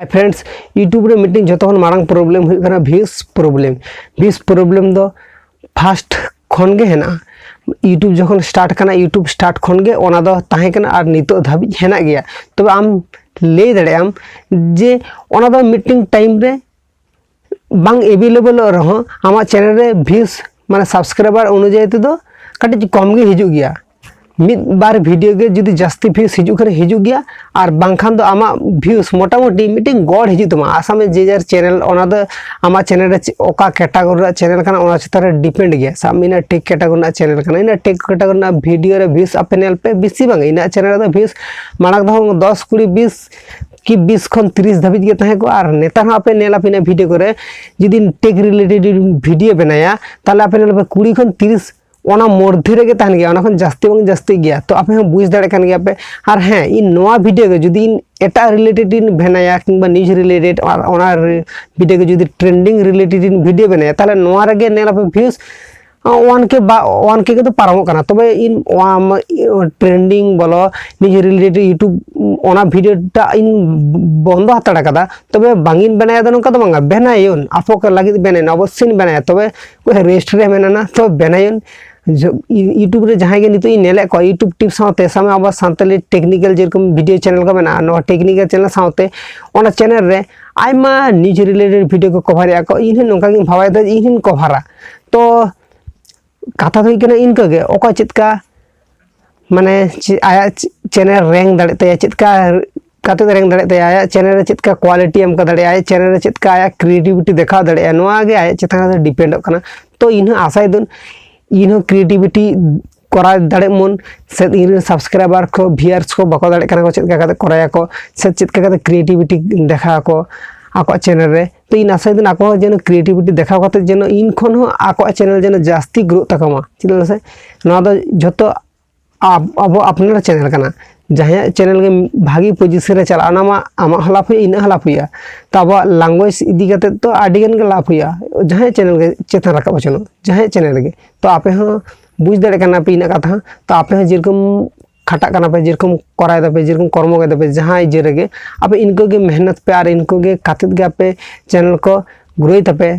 Hi friends, YouTube रे meeting जो मांग प्रॉब्लम हुई करना भीस प्रॉब्लम दो फास्ट खन गे हेना। यूट्यूब जो स्टार्ट करना यूट्यूब स्टार्ट खन गे ओना दो ताहे करना और नितो धाबी हेना गया। तो आम ले दड़ेयाम जे ओना दो मीटिंग टाइम रे बांग एवेलेबल रहो आमा चैनल रे भीस माने सब्सक्राइबर अनुଯାयी तो कटी कम गे हिजू गया। मिद बार वीडियो के जुदी जास्ती भ्यूज हिजू करे हिजू गया और बांखान दो आमा भ्यूज मोटामुटी मीटिंग गड़ हिजू तमा आसामे जे जार चैनल ओना दो आमा चैनल रे ओका कैटेगरी चैनल कना ओना चितार रे डिपेंड गया। साम इना टेक कैटेगरी ना चैनल कना इना टेक कैटेगरी ना वीडियो रे भ्यूज आपे नेल पे बेसी बांग इना चैनल रे भ्यूज मानक दो 10 20 20 कि 20 खन 30 धाबिज गे ताहे को और नेता हो आपे नेला पिना वीडियो करे जुदी टेक रिलेटेड वीडियो बनाया ताले आपे नेल पे 20 खन 30 ओना मध्य रे तहन गया ओना खन जास्ती बांग जास्ती गया। तो आपे हम बुझ दाड़े कान गया पे और हाँ इन नोआ वीडियो के जुदी इन एटा रिलेटेड इन बनाया किंबा न्यूज रिलेटेड और ओना वीडियो के जुदी ट्रेंडिंग रिलेटेड इन वीडियो बनाया ताले नोआ रे नेला पे व्यूज 1K तो पारमो कना। तबे इन ट्रेंडिंग बोलो न्यूज रिलेटेड यूट्यूब ओना वीडियो टा इन बंद हताड़ा कदा। तबे बांगिन बनाया दो नका तो बांगा बनायन आपो के लागि बनाय अवश्य बनाया। तबे कोई रेस्ट रे मेना तो बनायन यूट्यूब रे जहां गे नितो नेले को यूट्यूब टिप्स साथे सामे अब सानताली टेक्निकल जेरकम वीडियो चैनल को मेना नो टेक्निकल चैनल साथे ओना चैनल रे आइमा न्यूज रिलेटेड वीडियो को कवर या को इन नोका गिन भावाय द इन कवरा। तो कथा तो इकना इनका गे ओका चितका माने आया चैनल रैंक दाड़े तया चितका काते रैंक दाड़े तया आया चैनल रे चितका क्वालिटी एम का दाड़े आया चैनल रे चितका आया क्रिएटिविटी देखा दाड़े नोआ गे आया चिता डिपेंड कना। तो इन आशा दुन इन क्रिएटिविटी करा दाड़े मन से इन सब्सक्राइबर को व्यूअर्स को बको दाड़े कना को चितका काते कराया को से चितका काते क्रिएटिविटी देखा को आको चैनल रे। तो इन आशा दिन आको जेन क्रिएटिविटी देखा करते जेन इन खन हो आको चैनल जेन जास्ती ग्रो तकमा चिदा से ना दो जतो अब अपना चैनल कना जहां चैनल के भागी पोजीशन रे चला ना मा आमा हलाफ हुई इन हलाफ हुई। तो अब लैंग्वेज इदी करते तो आडिगन के लाभ हुई जहां चैनल के चेतन रखा बचनो जहां चैनल के। तो आपे हो बुझ दड़े कना पे इन कथा तो आपे हो जेरकम खटा करना पे जेरकम कराय दपे जेरकम कर्म गए दपे जहां जे रेगे आपे इनको के मेहनत पे और इनको के खातिर के आपे चैनल को ग्रोई तपे